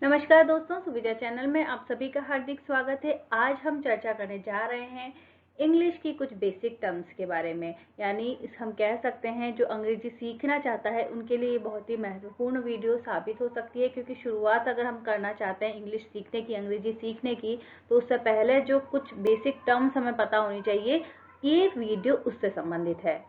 नमस्कार दोस्तों, सुविधा चैनल में आप सभी का हार्दिक स्वागत है। आज हम चर्चा करने जा रहे हैं इंग्लिश की कुछ बेसिक टर्म्स के बारे में। यानी हम कह सकते हैं जो अंग्रेजी सीखना चाहता है उनके लिए ये बहुत ही महत्वपूर्ण वीडियो साबित हो सकती है, क्योंकि शुरुआत अगर हम करना चाहते हैं इंग्लिश सीखने की, अंग्रेजी सीखने की, तो उससे पहले जो कुछ बेसिक टर्म्स हमें पता होनी चाहिए, ये वीडियो उससे संबंधित है।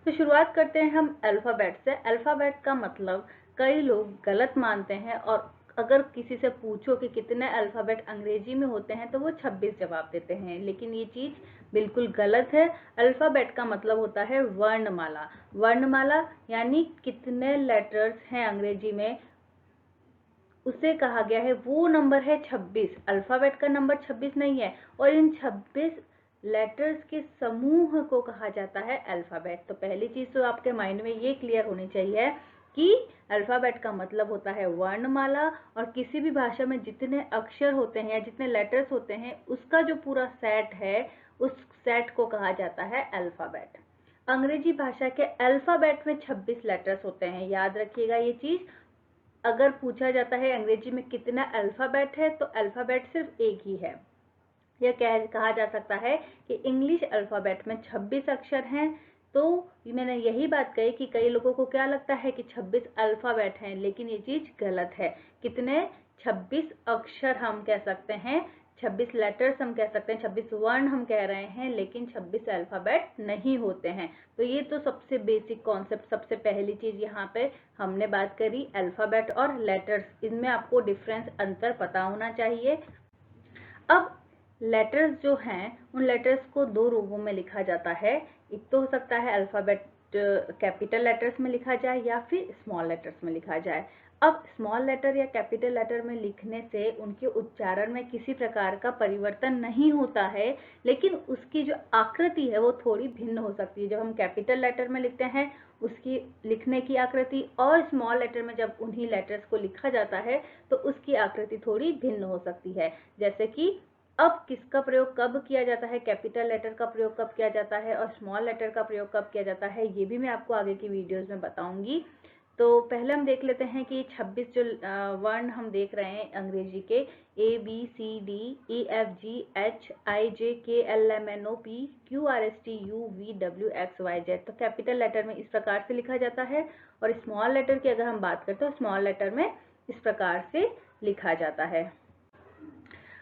तो शुरुआत करते हैं हम अल्फ़ाबेट से। अल्फ़ाबेट का मतलब कई लोग गलत मानते हैं, और अगर किसी से पूछो कि कितने अल्फ़ाबेट अंग्रेजी में होते हैं तो वो 26 जवाब देते हैं, लेकिन ये चीज़ बिल्कुल गलत है। अल्फ़ाबेट का मतलब होता है वर्णमाला। वर्णमाला यानी कितने लेटर्स हैं अंग्रेजी में, उसे कहा गया है, वो नंबर है 26। अल्फ़ाबेट का नंबर 26 नहीं है, और इन 26 लेटर्स के समूह को कहा जाता है अल्फ़ाबेट। तो पहली चीज़ तो आपके माइंड में ये क्लियर होनी चाहिए कि अल्फ़ाबेट का मतलब होता है वर्णमाला, और किसी भी भाषा में जितने अक्षर होते हैं या जितने लेटर्स होते हैं उसका जो पूरा सेट है, उस सेट को कहा जाता है अल्फ़ाबेट। अंग्रेजी भाषा के अल्फ़ाबेट में 26 लेटर्स होते हैं, याद रखिएगा ये चीज़। अगर पूछा जाता है अंग्रेजी में कितना अल्फ़ाबेट है, तो अल्फ़ाबेट सिर्फ एक ही है। यह कहा जा सकता है कि इंग्लिश अल्फ़ाबेट में 26 अक्षर हैं। तो मैंने यही बात कही कि कई लोगों को क्या लगता है कि 26 अल्फ़ाबेट हैं, लेकिन ये चीज़ गलत है। कितने? 26 अक्षर हम कह सकते हैं, 26 लेटर्स हम कह सकते हैं, 26 वर्ण हम कह रहे हैं, लेकिन 26 अल्फ़ाबेट नहीं होते हैं। तो ये तो सबसे बेसिक कॉन्सेप्ट, सबसे पहली चीज़ यहाँ पे हमने बात करी अल्फ़ाबेट और लेटर्स। इनमें आपको डिफरेंस, अंतर पता होना चाहिए। अब लेटर्स जो हैं, उन लेटर्स को दो रूपों में लिखा जाता है। एक तो हो सकता है अल्फ़ाबेट कैपिटल लेटर्स में लिखा जाए या फिर स्मॉल लेटर्स में लिखा जाए। अब स्मॉल लेटर या कैपिटल लेटर में लिखने से उनके उच्चारण में किसी प्रकार का परिवर्तन नहीं होता है, लेकिन उसकी जो आकृति है वो थोड़ी भिन्न हो सकती है। जब हम कैपिटल लेटर में लिखते हैं उसकी लिखने की आकृति, और स्मॉल लेटर में जब उन्हीं लेटर्स को लिखा जाता है तो उसकी आकृति थोड़ी भिन्न हो सकती है। जैसे कि अब किसका प्रयोग कब किया जाता है, कैपिटल लेटर का प्रयोग कब किया जाता है और स्मॉल लेटर का प्रयोग कब किया जाता है, ये भी मैं आपको आगे की वीडियोस में बताऊंगी। तो पहले हम देख लेते हैं कि 26 जो वर्ण हम देख रहे हैं अंग्रेजी के, ABCDEFGHIJKLMNOP QRSTUVWXYZ। तो कैपिटल लेटर में इस प्रकार से लिखा जाता है, और स्मॉल लेटर की अगर हम बात करते हैं तो स्मॉल लेटर में इस प्रकार से लिखा जाता है।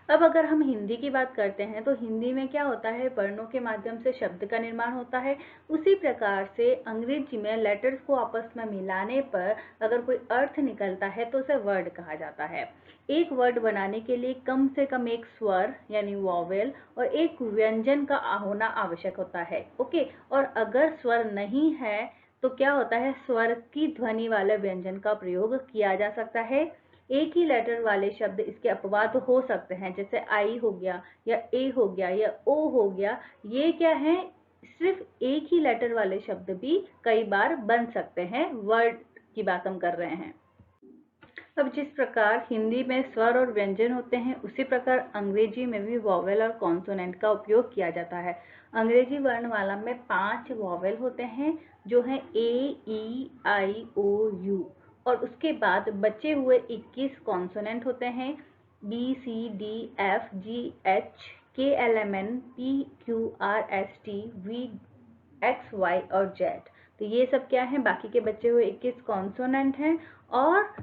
अब अगर हम हिंदी की बात करते हैं तो हिंदी में क्या होता है, वर्णों के माध्यम से शब्द का निर्माण होता है। उसी प्रकार से अंग्रेजी में लेटर्स को आपस में मिलाने पर अगर कोई अर्थ निकलता है तो उसे वर्ड कहा जाता है। एक वर्ड बनाने के लिए कम से कम एक स्वर यानी वॉवेल और एक व्यंजन का होना आवश्यक होता है। ओके, और अगर स्वर नहीं है तो क्या होता है, स्वर की ध्वनि वाले व्यंजन का प्रयोग किया जा सकता है। एक ही लेटर वाले शब्द इसके अपवाद हो सकते हैं, जैसे आई हो गया या ए हो गया या ओ हो गया। ये क्या है, सिर्फ एक ही लेटर वाले शब्द भी कई बार बन सकते हैं। वर्ड की बात हम कर रहे हैं। अब जिस प्रकार हिंदी में स्वर और व्यंजन होते हैं, उसी प्रकार अंग्रेजी में भी वॉवेल और कॉन्सोनेंट का उपयोग किया जाता है। अंग्रेजी वर्णमाला में 5 वॉवेल होते हैं, जो हैं A, E, I, O, U, और उसके बाद बचे हुए 21 कॉन्सोनेंट होते हैं, BCDFGHKLMNPQRSTVXY और Z। तो ये सब क्या है, बाकी के बचे हुए 21 कॉन्सोनेंट हैं, और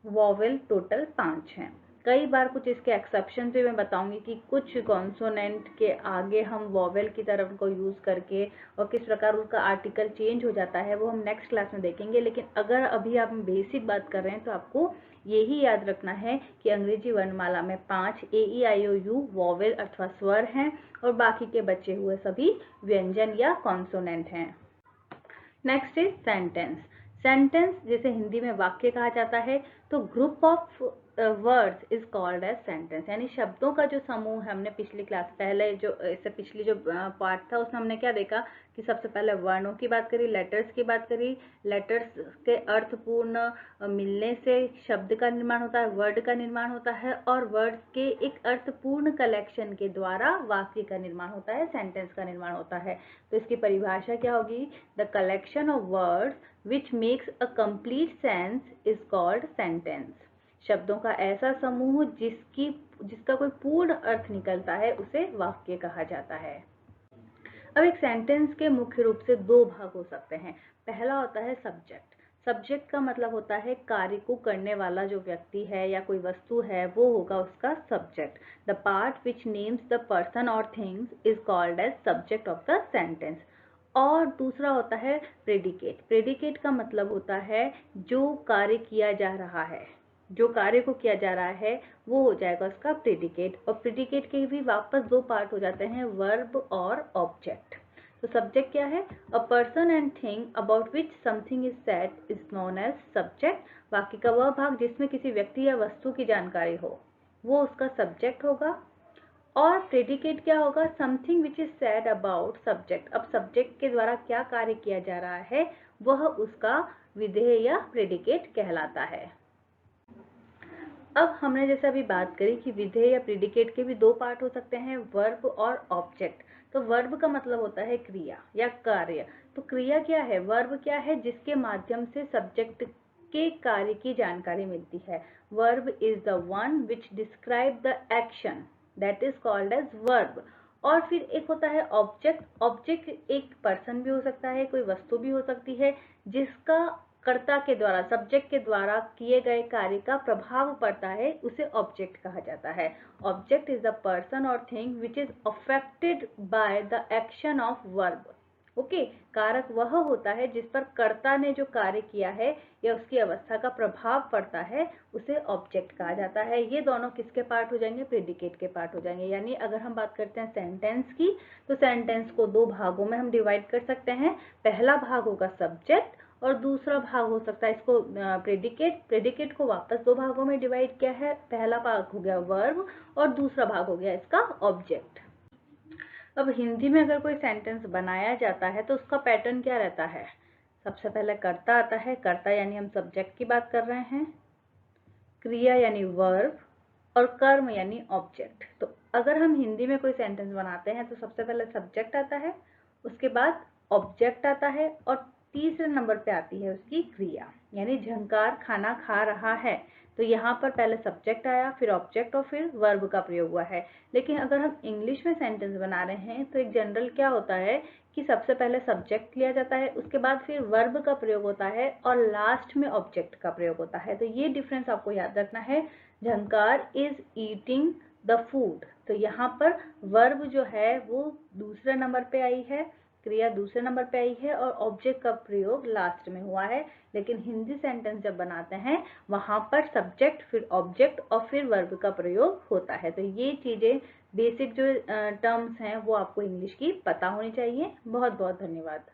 वॉवेल टोटल 5 हैं। कई बार कुछ इसके एक्सेप्शन भी मैं बताऊंगी कि कुछ कॉन्सोनेंट के आगे हम वॉवेल की तरफ को यूज करके और किस प्रकार उसका आर्टिकल चेंज हो जाता है, वो हम नेक्स्ट क्लास में देखेंगे। लेकिन अगर अभी आप बेसिक बात कर रहे हैं तो आपको यही याद रखना है कि अंग्रेजी वर्णमाला में 5 AEIOU वॉवेल अथवा स्वर हैं, और बाकी के बचे हुए सभी व्यंजन या कॉन्सोनेंट हैं। Next is sentence. सेंटेंस जिसे हिंदी में वाक्य कहा जाता है, तो group of words is called as sentence. यानी शब्दों का जो समूह है, हमने पिछली क्लास पहले जो इससे पिछली जो पार्ट था उसमें हमने क्या देखा कि सबसे पहले वर्णों की बात करी, लेटर्स की बात करी। लेटर्स के अर्थपूर्ण मिलने से शब्द का निर्माण होता है, वर्ड का निर्माण होता है, और वर्ड के एक अर्थपूर्ण कलेक्शन के द्वारा वाक्य का निर्माण होता है, सेंटेंस का निर्माण होता है। तो इसकी परिभाषा क्या होगी, the collection of words which makes a complete sense is called sentence। शब्दों का ऐसा समूह जिसका कोई पूर्ण अर्थ निकलता है उसे वाक्य कहा जाता है। अब एक सेंटेंस के मुख्य रूप से दो भाग हो सकते हैं। पहला होता है सब्जेक्ट। सब्जेक्ट का मतलब होता है कार्य को करने वाला जो व्यक्ति है या कोई वस्तु है वो होगा उसका subject. The part which names the person और things is called as subject of the sentence. और दूसरा होता है प्रेडिकेट। प्रेडिकेट का मतलब होता है जो कार्य किया जा रहा है, जो कार्य को किया जा रहा है वो हो जाएगा उसका प्रेडिकेट। और प्रेडिकेट के भी वापस दो पार्ट हो जाते हैं, वर्ब और ऑब्जेक्ट। तो सब्जेक्ट क्या है? A person and thing about which something is said is known as subject. बाकी का वह भाग जिसमें किसी व्यक्ति या वस्तु की जानकारी हो वो उसका सब्जेक्ट होगा। और प्रेडिकेट क्या होगा? Something which is said about subject. अब सब्जेक्ट के द्वारा क्या कार्य किया जा रहा है वह उसका विधेय या प्रेडिकेट कहलाता है। अब हमने जैसे अभी बात करी कि विधेय या प्रेडिकेट के भी दो पार्ट हो सकते हैं, वर्ब और ऑब्जेक्ट। तो वर्ब का मतलब होता है क्रिया या कार्य। तो क्रिया क्या है? वर्ब क्या है? जिसके माध्यम से सब्जेक्ट के कार्य की जानकारी मिलती है। Verb is the one which describe the action that is called as verb. और फिर एक होता है ऑब्जेक्ट। ऑब्जेक्ट एक पर्सन भी हो सकता है, कोई वस्तु भी हो सकती है जिसका कर्ता के द्वारा, सब्जेक्ट के द्वारा किए गए कार्य का प्रभाव पड़ता है, उसे ऑब्जेक्ट कहा जाता है। ऑब्जेक्ट इज द पर्सन और thing which is affected by the action of verb. Okay, कारक वह होता है जिस पर कर्ता ने जो कार्य किया है या उसकी अवस्था का प्रभाव पड़ता है उसे ऑब्जेक्ट कहा जाता है। ये दोनों किसके पार्ट हो जाएंगे? प्रेडिकेट के पार्ट हो जाएंगे। यानी अगर हम बात करते हैं सेंटेंस की, तो सेंटेंस को दो भागों में हम डिवाइड कर सकते हैं। पहला भाग होगा सब्जेक्ट और दूसरा भाग हो सकता है इसको प्रेडिकेट। प्रेडिकेट को वापस दो भागों में डिवाइड किया है। पहला भाग हो गया वर्ब और दूसरा भाग हो गया इसका ऑब्जेक्ट। अब हिंदी में अगर कोई सेंटेंस बनाया जाता है तो उसका पैटर्न क्या रहता है? सबसे पहले कर्ता आता है। कर्ता यानी हम सब्जेक्ट की बात कर रहे हैं, क्रिया यानी वर्ब और कर्म यानी ऑब्जेक्ट। तो अगर हम हिंदी में कोई सेंटेंस बनाते हैं तो सबसे पहले सब्जेक्ट आता है, उसके बाद ऑब्जेक्ट आता है और तीसरे नंबर पे आती है उसकी क्रिया। यानी झंकार खाना खा रहा है, तो यहाँ पर पहले सब्जेक्ट आया, फिर ऑब्जेक्ट और फिर वर्ब का प्रयोग हुआ है। लेकिन अगर हम इंग्लिश में सेंटेंस बना रहे हैं तो एक जनरल क्या होता है कि सबसे पहले सब्जेक्ट लिया जाता है, उसके बाद फिर वर्ब का प्रयोग होता है और लास्ट में ऑब्जेक्ट का प्रयोग होता है। तो ये डिफरेंस आपको याद रखना है। झंकार इज ईटिंग द फूड, तो यहाँ पर वर्ब जो है वो दूसरे नंबर पे आई है, क्रिया दूसरे नंबर पे आई है और ऑब्जेक्ट का प्रयोग लास्ट में हुआ है। लेकिन हिंदी सेंटेंस जब बनाते हैं वहां पर सब्जेक्ट, फिर ऑब्जेक्ट और फिर वर्ब का प्रयोग होता है। तो ये चीजें बेसिक जो टर्म्स हैं वो आपको इंग्लिश की पता होनी चाहिए। बहुत बहुत धन्यवाद।